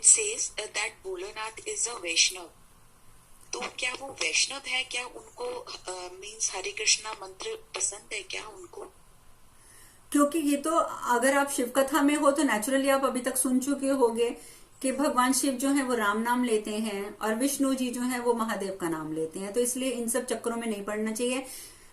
says that Bholanath is a Vaishnav. तो क्या वो वैष्णव है? क्या उनको मीन्स हरे कृष्णा मंत्र पसंद है क्या उनको? क्योंकि ये तो अगर आप शिव कथा में हो तो नेचुरली आप अभी तक सुन चुके होंगे कि भगवान शिव जो है वो राम नाम लेते हैं और विष्णु जी जो है वो महादेव का नाम लेते हैं, तो इसलिए इन सब चक्करों में नहीं पड़ना चाहिए।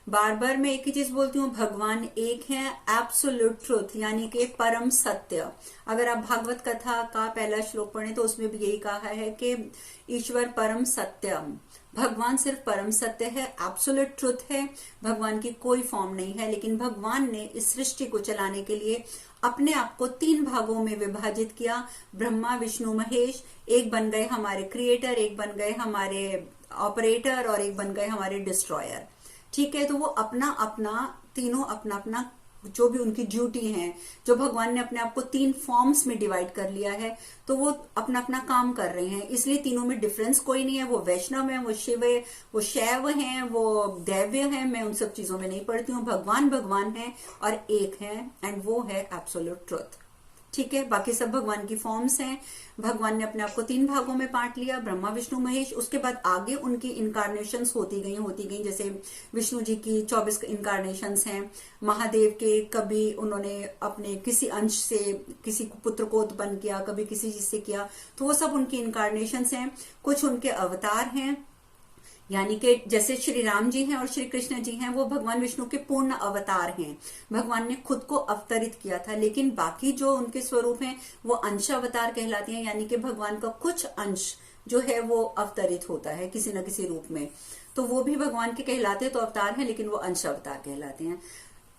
बार बार मैं एक ही चीज बोलती हूँ, भगवान एक है, एब्सोल्यूट ट्रुथ यानी कि परम सत्य। अगर आप भागवत कथा का पहला श्लोक पढ़ें तो उसमें भी यही कहा है कि ईश्वर परम सत्यम, भगवान सिर्फ परम सत्य है, एब्सोल्यूट ट्रुथ है। भगवान की कोई फॉर्म नहीं है, लेकिन भगवान ने इस सृष्टि को चलाने के लिए अपने आप को 3 भागों में विभाजित किया। ब्रह्मा विष्णु महेश, एक बन गए हमारे क्रिएटर, एक बन गए हमारे ऑपरेटर और एक बन गए हमारे डिस्ट्रॉयर। ठीक है, तो वो अपना अपना तीनों अपना अपना जो भी उनकी ड्यूटी है, जो भगवान ने अपने आप को 3 फॉर्म्स में डिवाइड कर लिया है, तो वो अपना अपना काम कर रहे हैं। इसलिए तीनों में डिफरेंस कोई नहीं है। वो वैष्णव है, वो शिव है, वो शैव हैं, वो दैव्य है। मैं उन सब चीजों में नहीं पढ़ती हूँ। भगवान भगवान है और एक है, एंड वो है एब्सोल्यूट ट्रुथ। ठीक है, बाकी सब भगवान की फॉर्म्स हैं। भगवान ने अपने आप को 3 भागों में बांट लिया, ब्रह्मा विष्णु महेश। उसके बाद आगे उनकी इनकारनेशंस होती गई। जैसे विष्णु जी की 24 इनकारनेशंस हैं, महादेव के कभी उन्होंने अपने किसी अंश से किसी पुत्र को उत्पन्न किया, कभी किसी चीज से किया, तो वो सब उनकी इनकारनेशंस हैं। कुछ उनके अवतार हैं, यानी कि जैसे श्री राम जी हैं और श्री कृष्ण जी हैं, वो भगवान विष्णु के पूर्ण अवतार हैं। भगवान ने खुद को अवतरित किया था, लेकिन बाकी जो उनके स्वरूप हैं वो अंश अवतार कहलाते हैं, यानी कि भगवान का कुछ अंश जो है वो अवतरित होता है किसी न किसी रूप में, तो वो भी भगवान के कहलाते तो अवतार हैं, लेकिन वो अंश अवतार कहलाते हैं।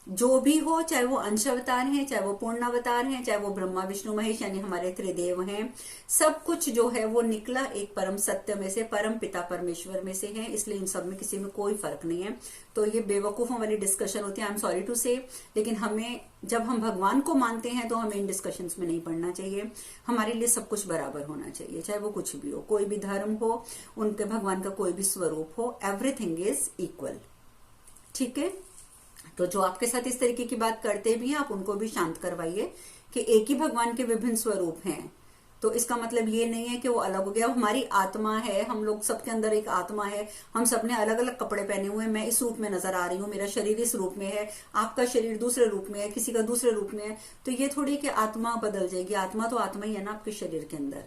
जो भी हो, चाहे वो अंश अवतार हैं, चाहे वो पूर्ण अवतार हैं, चाहे वो ब्रह्मा विष्णु महेश यानी हमारे त्रिदेव हैं, सब कुछ जो है वो निकला एक परम सत्य में से, परम पिता परमेश्वर में से है। इसलिए इन सब में किसी में कोई फर्क नहीं है। तो ये बेवकूफों वाली डिस्कशन होती है, आई एम सॉरी टू से, लेकिन हमें जब हम भगवान को मानते हैं तो हमें इन डिस्कशंस में नहीं पड़ना चाहिए। हमारे लिए सब कुछ बराबर होना चाहिए, चाहे वो कुछ भी हो, कोई भी धर्म हो, उनके भगवान का कोई भी स्वरूप हो, एवरीथिंग इज इक्वल। ठीक है, तो जो आपके साथ इस तरीके की बात करते भी हैं, आप उनको भी शांत करवाइए कि एक ही भगवान के विभिन्न स्वरूप हैं। तो इसका मतलब ये नहीं है कि वो अलग हो गया। हमारी आत्मा है, हम लोग सबके अंदर एक आत्मा है, हम सबने अलग अलग कपड़े पहने हुए हैं। मैं इस रूप में नजर आ रही हूँ, मेरा शरीर इस रूप में है, आपका शरीर दूसरे रूप में है, किसी का दूसरे रूप में है। तो ये थोड़ी कि आत्मा बदल जाएगी। आत्मा तो आत्मा ही है ना, आपके शरीर के अंदर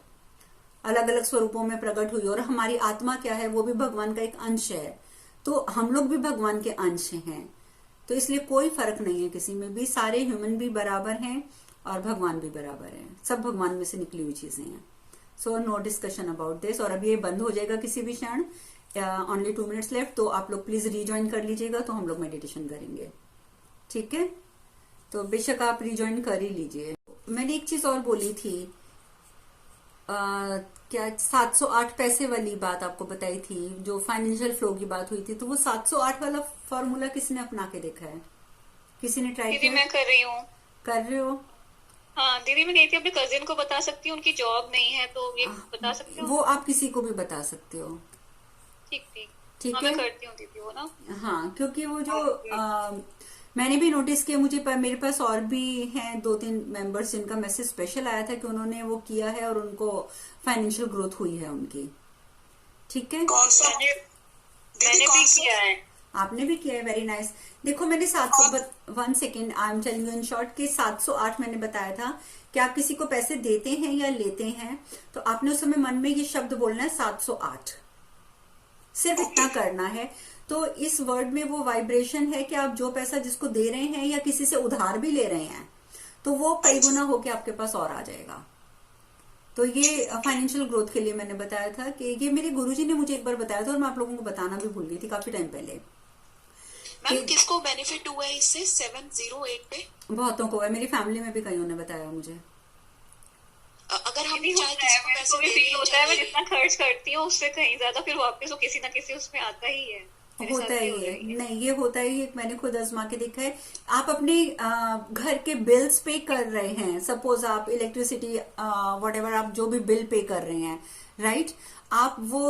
अलग अलग स्वरूपों में प्रकट हुई। और हमारी आत्मा क्या है, वो भी भगवान का एक अंश है। तो हम लोग भी भगवान के अंश हैं, तो इसलिए कोई फर्क नहीं है किसी में भी। सारे ह्यूमन भी बराबर हैं और भगवान भी बराबर हैं। सब भगवान में से निकली हुई चीजें हैं। So no discussion about this. और अब ये बंद हो जाएगा किसी भी क्षण, ओनली 2 मिनट्स लेफ्ट। तो आप लोग प्लीज रीज्वाइन कर लीजिएगा, तो हम लोग मेडिटेशन करेंगे। ठीक है, तो बेशक आप रीज्वाइन कर ही लीजिए। मैंने एक चीज और बोली थी, क्या 708 पैसे वाली बात आपको बताई थी, जो फाइनेंशियल फ्लो की बात हुई थी। तो वो 708 वाला फॉर्मूला किसने अपना के देखा है? किसी ने ट्राई किया? मैं कर रही हूँ। कर रहे हो? हाँ दीदी, मैं कही थी अपने कजिन को बता सकती हूँ, उनकी जॉब नहीं है, तो ये बता सकती हूँ। वो आप किसी को भी बता सकते हो। ठीक ठीक ठीक हाँ, है, मैं करती हूँ दीदी वो ना। हाँ, क्योंकि वो जो मैंने भी नोटिस किया, मुझे मेरे पास और भी हैं 2-3 मेंबर्स जिनका मैसेज स्पेशल आया था कि उन्होंने वो किया है और उनको फाइनेंशियल ग्रोथ हुई है उनकी। ठीक है, कौन सा? मैंने भी किया है। आपने भी किया है, वेरी नाइस। देखो मैंने 1 second, I am telling you in short कि 708 मैंने बताया था कि आप किसी को पैसे देते हैं या लेते हैं, तो आपने उस समय मन में ये शब्द बोलना है 708, सिर्फ इतना करना है। तो इस वर्ड में वो वाइब्रेशन है कि आप जो पैसा जिसको दे रहे हैं या किसी से उधार भी ले रहे हैं, तो वो कई गुना होके आपके पास और आ जाएगा। तो ये फाइनेंशियल ग्रोथ के लिए मैंने बताया था कि ये मेरे गुरुजी ने मुझे एक बार बताया था और मैं आप लोगों को बताना भी भूल गई थी काफी टाइम पहले। मैम किसको बेनिफिट हुआ है इससे 708 पे? बहुतों को है, मेरी फैमिली में भी कईयों ने बताया मुझे। अगर हम चाहे किसी को पैसे दे फील होता है, मैं जितना खर्च करती हूँ उससे कहीं ज्यादा फिर वापस वो किसी ना किसी उसमें आता ही है, होता ही है। नहीं, ये होता ही है, मैंने खुद आजमा के देखा है। आप अपने घर के बिल्स पे कर रहे हैं, सपोज आप इलेक्ट्रिसिटी व्हाटएवर आप जो भी बिल पे कर रहे हैं, राइट, आप वो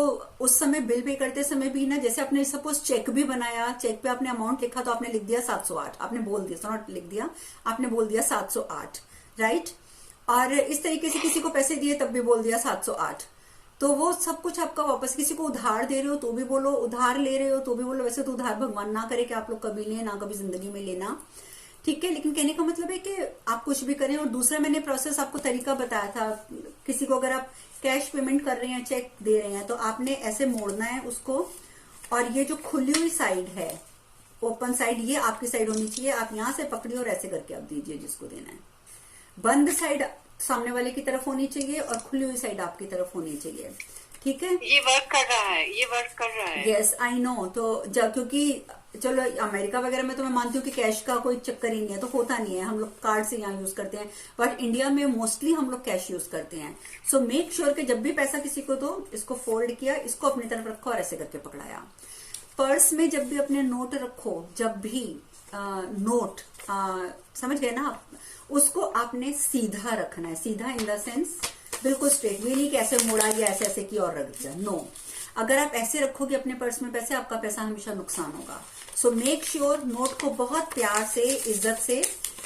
उस समय बिल पे करते समय भी ना, जैसे आपने सपोज चेक भी बनाया, चेक पे आपने अमाउंट लिखा तो आपने लिख दिया 708, आपने बोल दिया, नॉट लिख दिया, आपने बोल दिया 708, राइट। और इस तरीके से किसी को पैसे दिए तब भी बोल दिया 708। तो वो सब कुछ आपका वापस, किसी को उधार दे रहे हो तो भी बोलो, उधार ले रहे हो तो भी बोलो। वैसे तो उधार भगवान ना करे कि आप लोग कभी लें, ना कभी जिंदगी में लेना, ठीक है। लेकिन कहने का मतलब है कि आप कुछ भी करें। और दूसरा मैंने प्रोसेस आपको तरीका बताया था, किसी को अगर आप कैश पेमेंट कर रहे हैं, चेक दे रहे हैं, तो आपने ऐसे मोड़ना है उसको, और ये जो खुली हुई साइड है, ओपन साइड, ये आपकी साइड होनी चाहिए। आप यहां से पकड़िए और ऐसे करके आप दीजिए जिसको देना है। बंद साइड सामने वाले की तरफ होनी चाहिए और खुली हुई साइड आपकी तरफ होनी चाहिए, ठीक है। ये वर्क कर रहा है, ये वर्क कर रहा है। Yes I know. तो जब, क्योंकि चलो अमेरिका वगैरह में तो मैं मानती हूँ कि कैश का कोई चक्कर ही नहीं है, तो होता नहीं है, हम लोग कार्ड से यहाँ यूज करते हैं, बट इंडिया में मोस्टली हम लोग कैश यूज करते हैं। सो मेक श्योर कि जब भी पैसा किसी को दो, इसको फोल्ड किया, इसको अपनी तरफ रखो और ऐसे करके पकड़ाया। पर्स में जब भी अपने नोट रखो, जब भी नोट, समझ गए ना आप, उसको आपने सीधा रखना है। सीधा इन द सेंस बिल्कुल स्ट्रेट, ये नहीं कि ऐसे मोड़ा या ऐसे ऐसे की और रख दिया, नो। अगर आप ऐसे रखोगे अपने पर्स में पैसे, आपका पैसा हमेशा नुकसान होगा। सो मेक श्योर नोट को बहुत प्यार से, इज्जत से,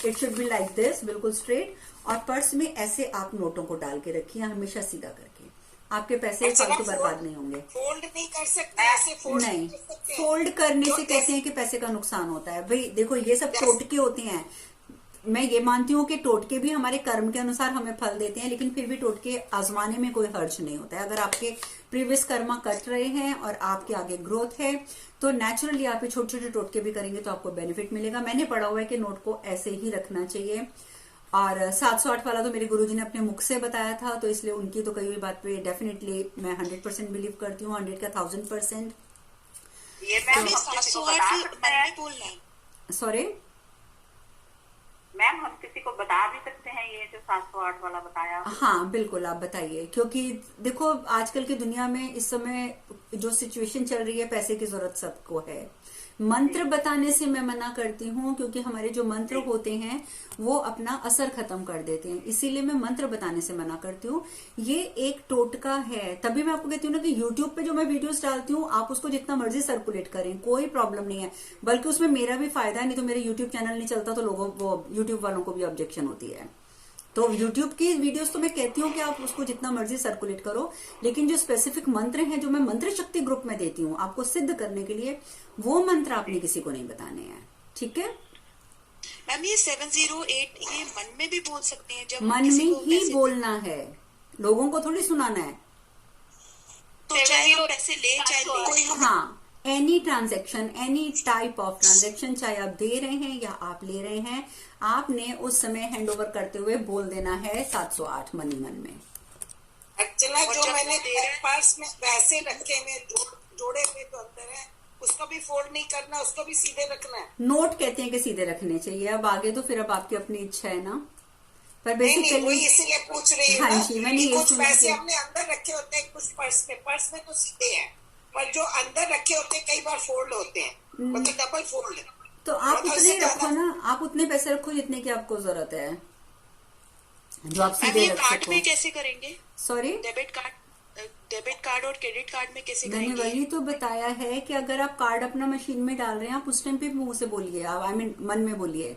it should be like this, बिल्कुल स्ट्रेट, और पर्स में ऐसे आप नोटों को डाल के रखिए, हमेशा सीधा करके। आपके पैसे फालतू बर्बाद नहीं होंगे। फोल्ड नहीं कर सकते, ऐसे फोल्ड नहीं, कर सकते हैं। फोल्ड करने से कहते हैं कि पैसे का नुकसान होता है। भाई देखो, ये सब टोटके होते हैं। मैं ये मानती हूँ कि टोटके भी हमारे कर्म के अनुसार हमें फल देते हैं, लेकिन फिर भी टोटके आजमाने में कोई हर्ज नहीं होता है। अगर आपके प्रीवियस कर्मा कट रहे हैं और आपके आगे ग्रोथ है, तो नेचुरली आप ये छोटे छोटे टोटके भी करेंगे तो आपको बेनिफिट मिलेगा। मैंने पढ़ा हुआ है कि नोट को ऐसे ही रखना चाहिए। और 708 वाला तो मेरे गुरुजी ने अपने मुख से बताया था, तो इसलिए उनकी तो कई हुई बात पे डेफिनेटली मैं 100% बिलीव करती हूँ, 100 का 1000%। ये मैम हम किसी को बता 708 सकते मन हैं, में बोलना है। सॉरी मैम हम किसी को बता भी सकते हैं ये जो 708 वाला बताया। हाँ बिल्कुल, आप बताइए। क्योंकि देखो आजकल की दुनिया में इस समय जो सिचुएशन चल रही है, पैसे की जरूरत सबको है। मंत्र बताने से मैं मना करती हूँ, क्योंकि हमारे जो मंत्र होते हैं वो अपना असर खत्म कर देते हैं, इसीलिए मैं मंत्र बताने से मना करती हूँ। ये एक टोटका है, तभी मैं आपको कहती हूँ ना कि यूट्यूब पे जो मैं वीडियोस डालती हूँ, आप उसको जितना मर्जी सर्कुलेट करें, कोई प्रॉब्लम नहीं है, बल्कि उसमें मेरा भी फायदा है। नहीं तो मेरे यूट्यूब चैनल नहीं चलता, तो लोगों वो यूट्यूब वालों को भी ऑब्जेक्शन होती है। तो यूट्यूब की वीडियोस तो मैं कहती हूँ कि आप उसको जितना मर्जी सर्कुलेट करो, लेकिन जो स्पेसिफिक मंत्र हैं जो मैं मंत्र शक्ति ग्रुप में देती हूँ आपको सिद्ध करने के लिए, वो मंत्र आपने किसी को नहीं बताने हैं, ठीक है। मैम ये 708 ये मन में भी बोल सकते हैं, जब मन किसी में को ही पैसे बोलना है, लोगों को थोड़ी सुनाना है। तो चाहे हम पैसे ले चाहे ले, हाँ, any transaction, any type of transaction, चाहे आप दे रहे हैं या आप ले रहे हैं, आपने उस समय हैंड ओवर करते हुए बोल देना है 708 मन ही मन में। एक्चुअली और जो जब मैंने वो दे रहे हैं- पर्स में पैसे रखे हुए जोड़े हुए तो अंदर है, उसको भी फोल्ड नहीं करना, उसको भी सीधे रखना है। नोट कहते हैं कि सीधे रखने चाहिए, अब आगे तो फिर अब आपकी अपनी इच्छा है ना, पर नहीं बेसिकली वही इसीलिए पूछ रही हूँ हाँ ना जी, मैंने कि ये कुछ सुना पैसे कि हमने अंदर रखे होते हैं, कुछ पर्स में तो सीधे हैं, पर जो अंदर रखे होते हैं कई बार फोल्ड होते हैं, मतलब डबल फोल्ड। तो आप और उतने उससे ही रखो ज्यादा- ना, आप उतने पैसे रखो जितने की आपको जरूरत है, जो आप मैम सीधे ये रख कार्ड सको। में कैसे करेंगे? सॉरी, डेबिट कार्ड और क्रेडिट कार्ड में कैसे मैंने करेंगे? वही तो बताया है कि अगर आप कार्ड अपना मशीन में डाल रहे हैं, आप उस टाइम पे मुंह से बोलिए, आप आई मीन मन में बोलिए।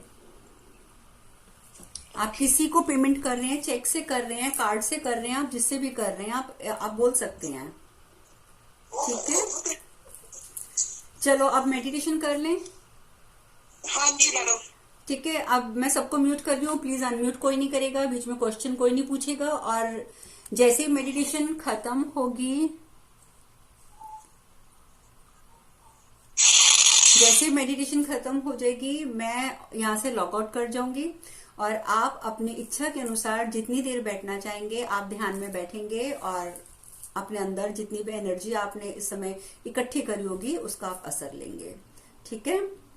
आप किसी को पेमेंट कर रहे हैं, चेक से कर रहे हैं, कार्ड से कर रहे हैं, आप जिससे भी कर रहे हैं, आप बोल सकते हैं, ठीक है। चलो अब मेडिटेशन कर लें, हाँ जी मैडम। ठीक है। अब मैं सबको म्यूट कर रही हूँ, प्लीज अनम्यूट कोई नहीं करेगा, बीच में क्वेश्चन कोई नहीं पूछेगा, और जैसे ही मेडिटेशन खत्म होगी, जैसे मेडिटेशन खत्म हो जाएगी, मैं यहाँ से लॉगआउट कर जाऊंगी, और आप अपनी इच्छा के अनुसार जितनी देर बैठना चाहेंगे आप ध्यान में बैठेंगे, और अपने अंदर जितनी भी एनर्जी आपने इस समय इकट्ठी करी होगी उसका आप असर लेंगे, ठीक है।